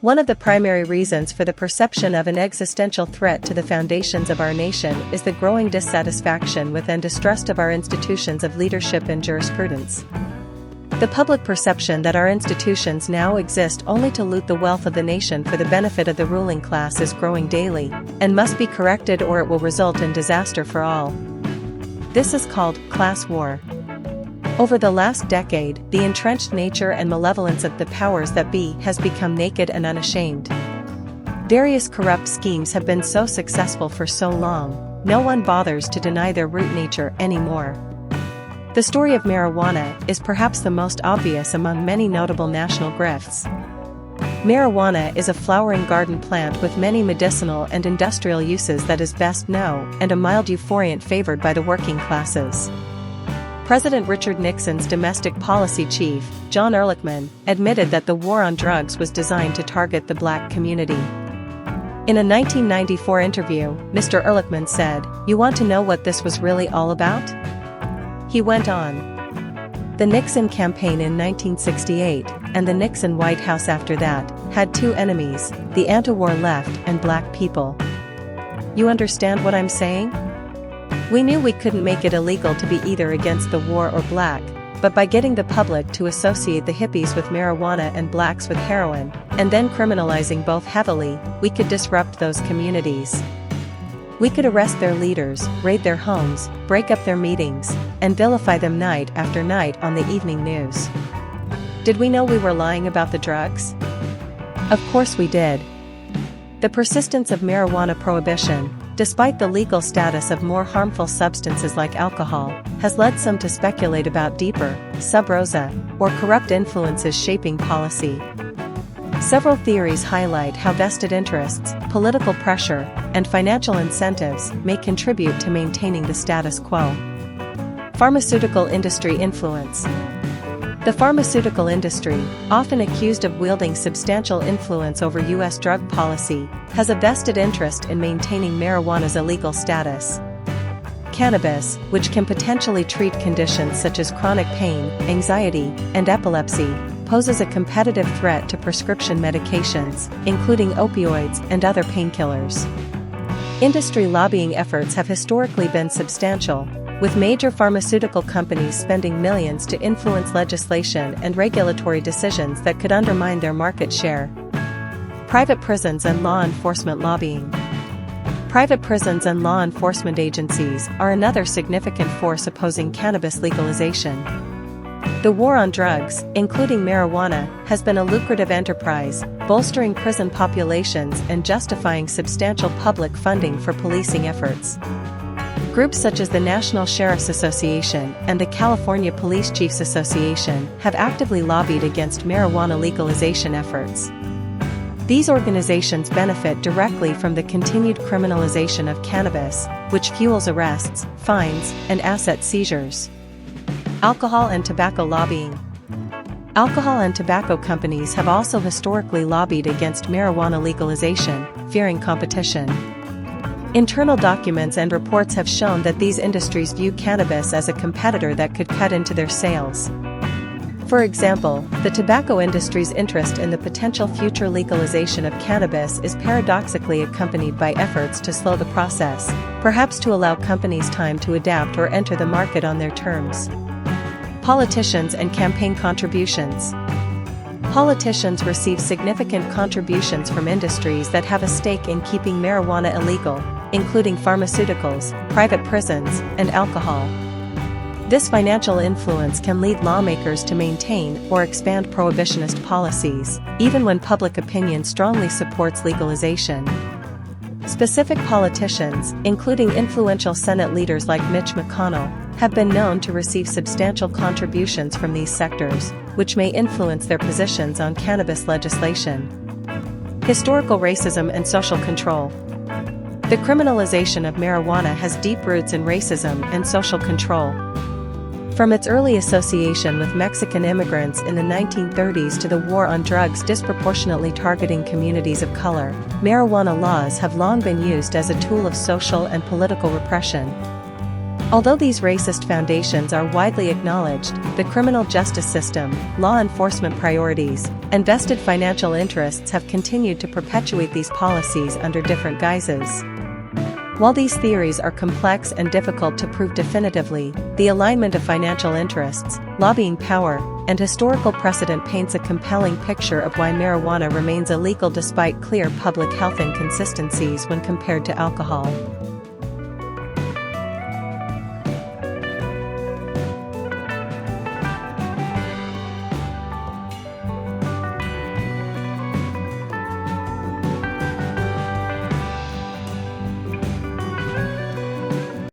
One of the primary reasons for the perception of an existential threat to the foundations of our nation is the growing dissatisfaction with and distrust of our institutions of leadership and jurisprudence. The public perception that our institutions now exist only to loot the wealth of the nation for the benefit of the ruling class is growing daily, and must be corrected or it will result in disaster for all. This is called class war. Over the last decade, the entrenched nature and malevolence of the powers that be has become naked and unashamed. Various corrupt schemes have been so successful for so long, no one bothers to deny their root nature anymore. The story of marijuana is perhaps the most obvious among many notable national grifts. Marijuana is a flowering garden plant with many medicinal and industrial uses that is best known, and a mild euphoriant favored by the working classes. President Richard Nixon's domestic policy chief, John Ehrlichman, admitted that the war on drugs was designed to target the black community. In a 1994 interview, Mr. Ehrlichman said, "You want to know what this was really all about?" He went on. The Nixon campaign in 1968, and the Nixon White House after that, had two enemies, the anti-war left and black people. You understand what I'm saying? We knew we couldn't make it illegal to be either against the war or black, but by getting the public to associate the hippies with marijuana and blacks with heroin, and then criminalizing both heavily, we could disrupt those communities. We could arrest their leaders, raid their homes, break up their meetings, and vilify them night after night on the evening news. Did we know we were lying about the drugs? Of course we did. The persistence of marijuana prohibition, despite the legal status of more harmful substances like alcohol, has led some to speculate about deeper, sub rosa, or corrupt influences shaping policy. Several theories highlight how vested interests, political pressure, and financial incentives may contribute to maintaining the status quo. Pharmaceutical industry influence. The pharmaceutical industry, often accused of wielding substantial influence over U.S. drug policy, has a vested interest in maintaining marijuana's illegal status. Cannabis, which can potentially treat conditions such as chronic pain, anxiety, and epilepsy, poses a competitive threat to prescription medications, including opioids and other painkillers. Industry lobbying efforts have historically been substantial, with major pharmaceutical companies spending millions to influence legislation and regulatory decisions that could undermine their market share. Private prisons and law enforcement lobbying. Private prisons and law enforcement agencies are another significant force opposing cannabis legalization. The war on drugs, including marijuana, has been a lucrative enterprise, bolstering prison populations and justifying substantial public funding for policing efforts. Groups such as the National Sheriff's Association and the California Police Chiefs Association have actively lobbied against marijuana legalization efforts. These organizations benefit directly from the continued criminalization of cannabis, which fuels arrests, fines, and asset seizures. Alcohol and tobacco lobbying. Alcohol and tobacco companies have also historically lobbied against marijuana legalization, fearing competition. Internal documents and reports have shown that these industries view cannabis as a competitor that could cut into their sales. For example, the tobacco industry's interest in the potential future legalization of cannabis is paradoxically accompanied by efforts to slow the process, perhaps to allow companies time to adapt or enter the market on their terms. Politicians and campaign contributions. Politicians receive significant contributions from industries that have a stake in keeping marijuana illegal, including pharmaceuticals, private prisons, and alcohol. This financial influence can lead lawmakers to maintain or expand prohibitionist policies, even when public opinion strongly supports legalization. Specific politicians, including influential Senate leaders like Mitch McConnell, have been known to receive substantial contributions from these sectors, which may influence their positions on cannabis legislation. Historical racism and social control. The criminalization of marijuana has deep roots in racism and social control. From its early association with Mexican immigrants in the 1930s to the war on drugs disproportionately targeting communities of color, marijuana laws have long been used as a tool of social and political repression. Although these racist foundations are widely acknowledged, the criminal justice system, law enforcement priorities, and vested financial interests have continued to perpetuate these policies under different guises. While these theories are complex and difficult to prove definitively, the alignment of financial interests, lobbying power, and historical precedent paints a compelling picture of why marijuana remains illegal despite clear public health inconsistencies when compared to alcohol.